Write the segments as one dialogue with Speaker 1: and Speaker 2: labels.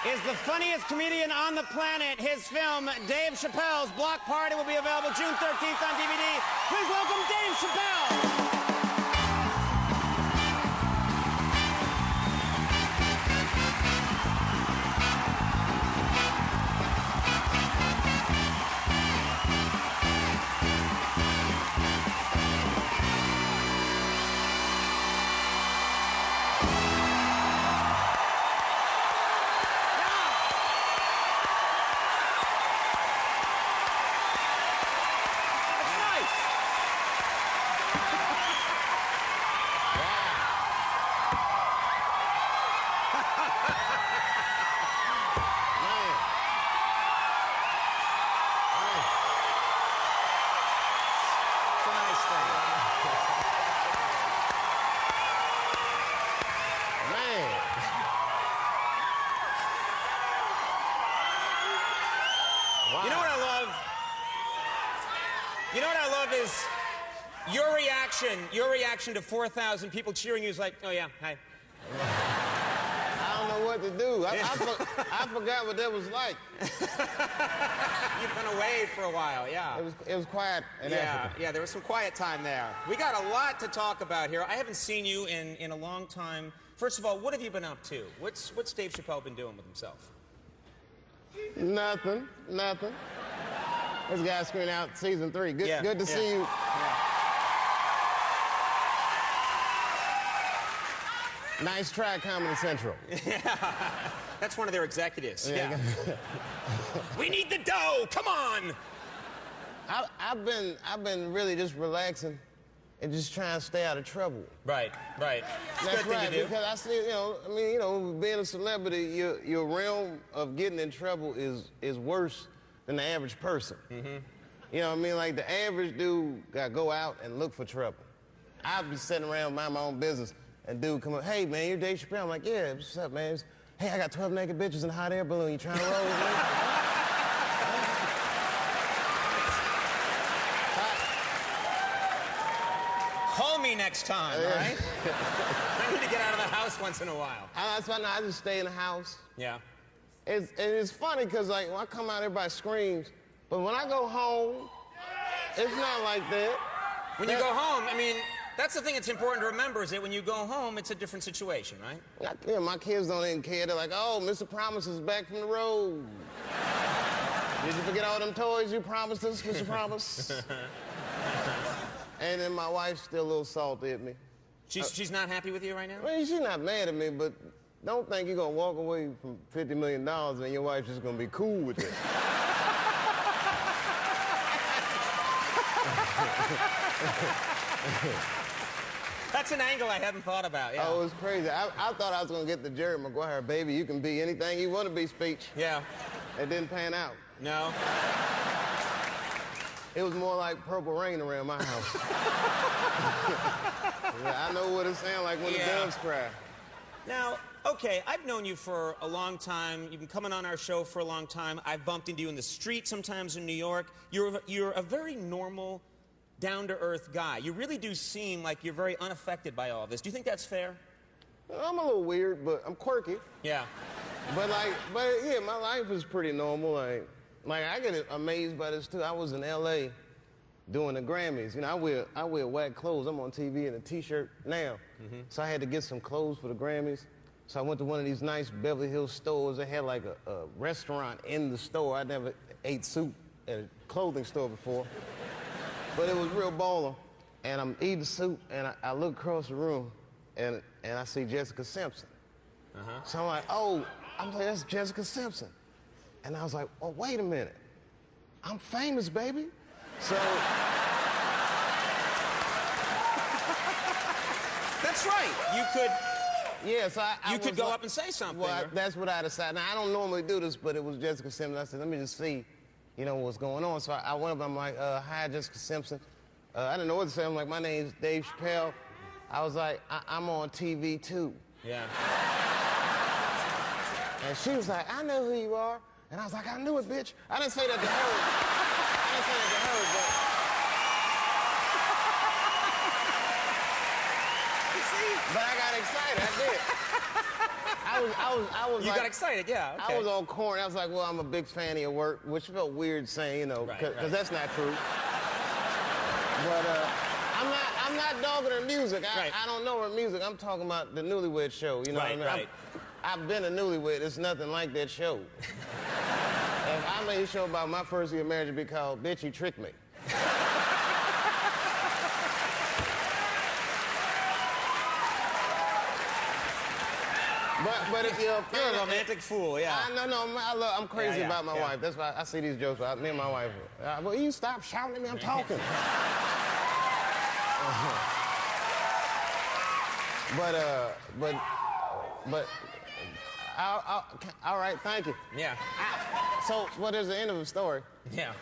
Speaker 1: is the funniest comedian on the planet. His film, Dave Chappelle's Block Party, will be available June 13th on DVD. Please welcome Dave Chappelle. You know what I love is your reaction to 4,000 people cheering you is like, oh yeah, hi.
Speaker 2: I don't know what to do. I forgot what that was like.
Speaker 1: You've been away for a while, yeah.
Speaker 2: It was quiet in Africa.
Speaker 1: Yeah, there was some quiet time there. We got a lot to talk about here. I haven't seen you in a long time. First of all, what have you been up to? What's Dave Chappelle been doing with himself?
Speaker 2: Nothing. This guy's screening out season 3. Good to see you.
Speaker 1: Yeah.
Speaker 2: Nice try, Comedy Central.
Speaker 1: Yeah. That's one of their executives. Yeah. We need the dough. Come on.
Speaker 2: I've been really just relaxing and just trying to stay out of trouble.
Speaker 1: Right. It's
Speaker 2: That's
Speaker 1: a good
Speaker 2: right,
Speaker 1: thing to do.
Speaker 2: because I see, being a celebrity, your realm of getting in trouble is worse than the average person.
Speaker 1: Mm-hmm.
Speaker 2: You know what I mean? Like, the average dude got to go out and look for trouble. I'll be sitting around mind my own business, and dude come up, hey, man, you're Dave Chappelle. I'm like, yeah, what's up, man? Hey, I got 12 naked bitches in a hot air balloon. You trying to roll with me?
Speaker 1: Call me next time, all right? I need to get out of the house once in a while.
Speaker 2: That's why I just stay in the house.
Speaker 1: Yeah.
Speaker 2: It's funny because, like, when I come out, everybody screams. But when I go home, it's not like that.
Speaker 1: When you go home, I mean, that's the thing that's important to remember is that when you go home, it's a different situation, right?
Speaker 2: Yeah, my kids don't even care. They're like, oh, Mr. Promise is back from the road. Did you forget all them toys you promised us, Mr. Promise? And then my wife's still a little salty at me.
Speaker 1: She's not happy with you right now?
Speaker 2: Well, she's not mad at me, but don't think you're going to walk away from $50 million and your wife's just going to be cool with it.
Speaker 1: That's an angle I hadn't thought about, yeah.
Speaker 2: Oh, it was crazy. I thought I was going to get the Jerry Maguire, baby, you can be anything you want to be speech.
Speaker 1: Yeah.
Speaker 2: It didn't pan out.
Speaker 1: No?
Speaker 2: It was more like Purple Rain around my house. Yeah, I know what it sounds like when the doves cry.
Speaker 1: Now, okay, I've known you for a long time. You've been coming on our show for a long time. I've bumped into you in the street sometimes in New York. You're a very normal, down-to-earth guy. You really do seem like you're very unaffected by all this. Do you think that's fair?
Speaker 2: I'm a little weird, but I'm quirky.
Speaker 1: Yeah.
Speaker 2: But yeah, my life is pretty normal. Like I get amazed by this too. I was in L.A. doing the Grammys. You know, I wear whack clothes. I'm on TV in a T-shirt now. Mm-hmm. So I had to get some clothes for the Grammys. So I went to one of these nice Beverly Hills stores. They had like a restaurant in the store. I never ate soup at a clothing store before. But it was real baller. And I'm eating soup, and I look across the room, and I see Jessica Simpson. Uh-huh. So I'm like, oh, that's Jessica Simpson. And I was like, oh, wait a minute. I'm famous, baby. So...
Speaker 1: That's right. You could...
Speaker 2: Yeah, so
Speaker 1: you could go up and say something.
Speaker 2: Well, that's what I decided. Now, I don't normally do this, but it was Jessica Simpson. I said, let me just see, what's going on. So I went up, I'm like, hi, Jessica Simpson. I didn't know what to say. I'm like, my name's Dave Chappelle. I was like, I'm on TV, too.
Speaker 1: Yeah.
Speaker 2: And she was like, I know who you are. And I was like, I knew it, bitch. I didn't say that to her.
Speaker 1: You see?
Speaker 2: But I got excited. I did. I was
Speaker 1: You
Speaker 2: like,
Speaker 1: got excited, yeah. Okay.
Speaker 2: I was on corn. I was like, well, I'm a big fan of your work, which felt weird saying, you know, because that's not true. But I'm not dogging her music. I don't know her music. I'm talking about the Newlywed Show. You know what I mean?
Speaker 1: Right.
Speaker 2: I've been a newlywed. It's nothing like that show. If I made a show about my first year of marriage, it'd be called "Bitch, You Tricked Me." But if you're
Speaker 1: a romantic fool, yeah.
Speaker 2: I'm crazy about my wife. That's why I see these jokes. Me and my wife. Well, you stop shouting at me. I'm talking. But. All right, thank you.
Speaker 1: Yeah.
Speaker 2: So, there's the end of the story.
Speaker 1: Yeah.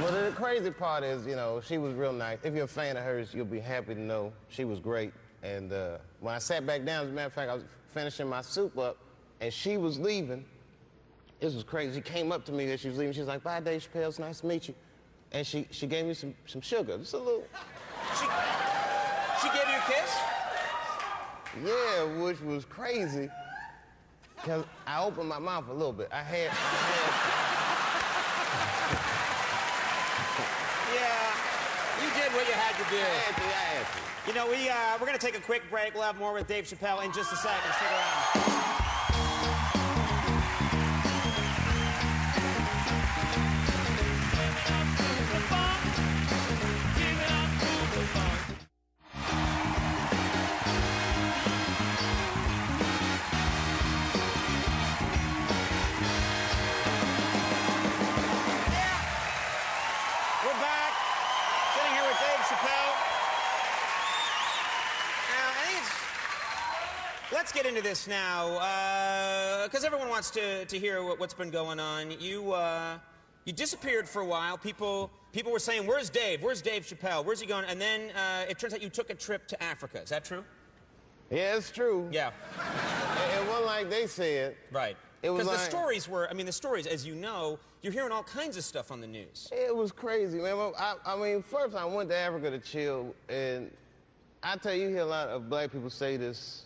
Speaker 2: Well, the crazy part is, you know, she was real nice. If you're a fan of hers, you'll be happy to know she was great. And when I sat back down, as a matter of fact, I was finishing my soup up, and she was leaving. This was crazy. She came up to me as she was leaving. She was like, "Bye, Dave Chappelle. It's nice to meet you." And she gave me some sugar, just a little.
Speaker 1: She gave you a kiss?
Speaker 2: Yeah, which was crazy. Because I opened my mouth a little bit. I had
Speaker 1: Yeah, you did what you had to do.
Speaker 2: I had to.
Speaker 1: You know, we're going to take a quick break. We'll have more with Dave Chappelle in just a second. Stick around. Let's get into this now, because everyone wants to hear what's been going on. You disappeared for a while. People were saying, "Where's Dave? Where's Dave Chappelle? Where's he going?" And then it turns out you took a trip to Africa. Is that true?
Speaker 2: Yeah, it's true.
Speaker 1: Yeah.
Speaker 2: It wasn't like they said.
Speaker 1: Right.
Speaker 2: It was
Speaker 1: because
Speaker 2: like,
Speaker 1: the stories, as you know, you're hearing all kinds of stuff on the news.
Speaker 2: It was crazy, man. I mean, first I went to Africa to chill, and I tell you, you hear a lot of black people say this.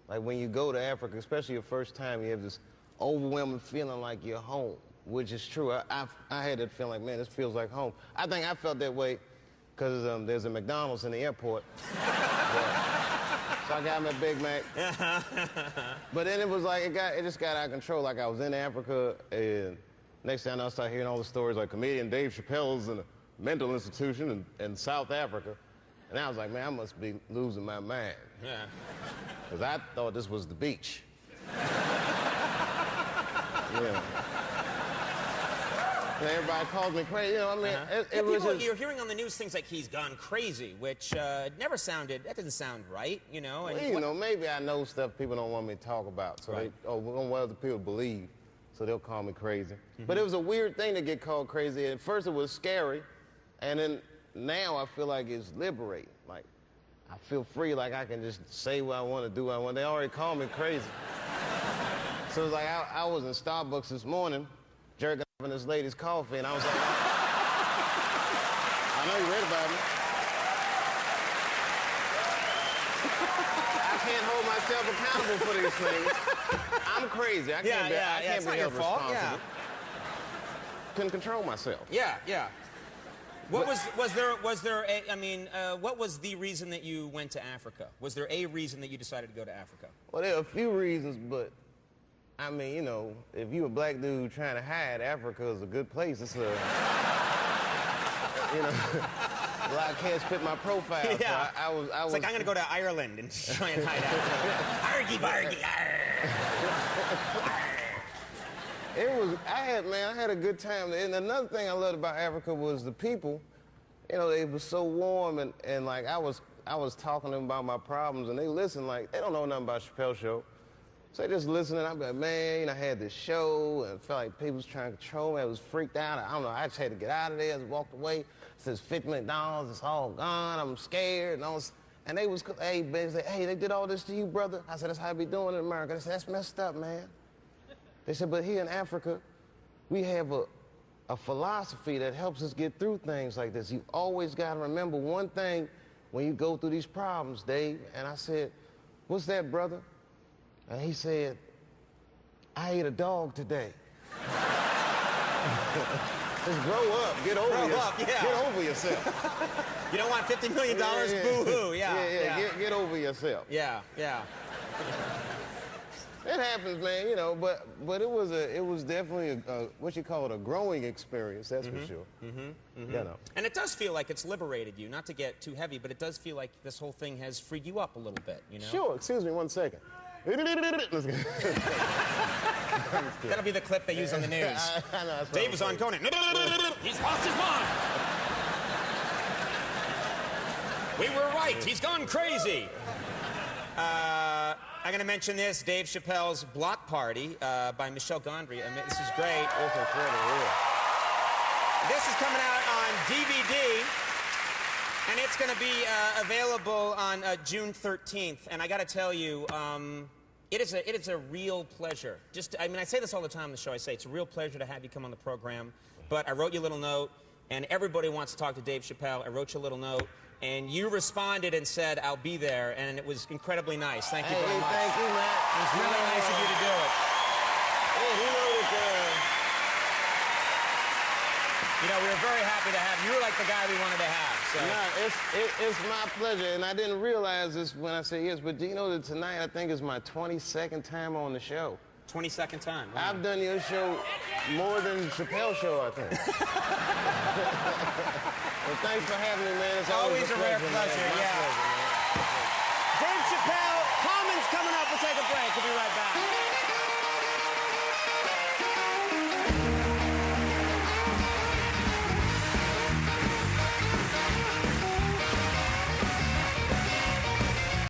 Speaker 2: Like when you go to Africa, especially your first time, you have this overwhelming feeling like you're home, which is true. I had that feeling like, man, this feels like home. I think I felt that way because there's a McDonald's in the airport. So I got my Big Mac. But then it was like, it just got out of control. Like I was in Africa, and next thing I know, I started hearing all the stories like comedian Dave Chappelle's in a mental institution in South Africa. And I was like, man, I must be losing my mind.
Speaker 1: Yeah.
Speaker 2: Because I thought this was the beach. Yeah. And everybody calls me crazy. You know, I mean, it was just...
Speaker 1: You're hearing on the news things like he's gone crazy, which that didn't sound right, you know? And
Speaker 2: well, you know, maybe I know stuff people don't want me to talk about. So we don't want other people to believe. So they'll call me crazy. Mm-hmm. But it was a weird thing to get called crazy. At first it was scary. And then now I feel like it's liberating. Like, I feel free, like I can just say what I want to do what I want. They already call me crazy. So it was like, I was in Starbucks this morning, jerking off in this lady's coffee, and I was like, I know you read about me. I can't hold myself accountable for these things. I'm crazy. I can't be held responsible.
Speaker 1: Yeah.
Speaker 2: Couldn't control myself.
Speaker 1: Yeah. What was the reason that you went to Africa? Was there a reason that you decided to go to Africa?
Speaker 2: Well, there are a few reasons, but I mean, you know, if you're a black dude trying to hide, Africa is a good place. It's a, you know, a lot of cats fit my profile.
Speaker 1: Yeah.
Speaker 2: So I was.
Speaker 1: It's like, I'm going to go to Ireland and try and hide Africa. Argy bargy,
Speaker 2: I had a good time. And another thing I loved about Africa was the people. You know, they were so warm, and like I was talking to them about my problems, and they listened like they don't know nothing about Chappelle's show. So they just listening. I'd be like, man, you know, I had this show, and it felt like people was trying to control me. I was freaked out. I don't know. I just had to get out of there. I just walked away. It says $50 million. It's all gone. I'm scared. And they was, hey, they said, hey, they did all this to you, brother. I said, that's how I be doing in America. They said, that's messed up, man. They said, but here in Africa, we have a philosophy that helps us get through things like this. You always got to remember one thing. when you go through these problems, Dave. And I said, what's that, brother? And he said, I ate a dog today. Just grow up, get over yourself.
Speaker 1: You don't want $50 million, boo-hoo,
Speaker 2: yeah. Get over yourself.
Speaker 1: Yeah.
Speaker 2: It happens, man, you know, but it was definitely a what you call it, a growing experience, that's for sure. You know.
Speaker 1: And it does feel like it's liberated you, not to get too heavy, but it does feel like this whole thing has freed you up a little bit, you know?
Speaker 2: Sure, excuse me 1 second.
Speaker 1: That'll be the clip they use on the news.
Speaker 2: I know,
Speaker 1: Dave was on Conan. He's lost his mind. We were right. He's gone crazy. I'm going to mention this, Dave Chappelle's Block Party by Michel Gondry. I mean, this is great.
Speaker 2: That's incredible, yeah.
Speaker 1: This is coming out on DVD, and it's going to be available on June 13th. And I got to tell you, it is a real pleasure. I mean, I say this all the time on the show. I say it's a real pleasure to have you come on the program. But I wrote you a little note, and everybody wants to talk to Dave Chappelle. I wrote you a little note. And you responded and said, I'll be there, and it was incredibly nice. Thank you very much.
Speaker 2: Thank you, Matt.
Speaker 1: It was really nice of you to do it. You know, we were very happy to have you. You were like the guy we wanted to have. So.
Speaker 2: No, it's my pleasure, and I didn't realize this when I said yes, but do you know that tonight I think is my 22nd time on the show?
Speaker 1: 22nd time. Wow.
Speaker 2: I've done your show more than Chappelle's show, I think. Well, thanks for having me, man. It's always a
Speaker 1: rare pleasure, yeah.
Speaker 2: Pleasure,
Speaker 1: Dave Chappelle, Common's coming up. We'll take a break. We'll be right back.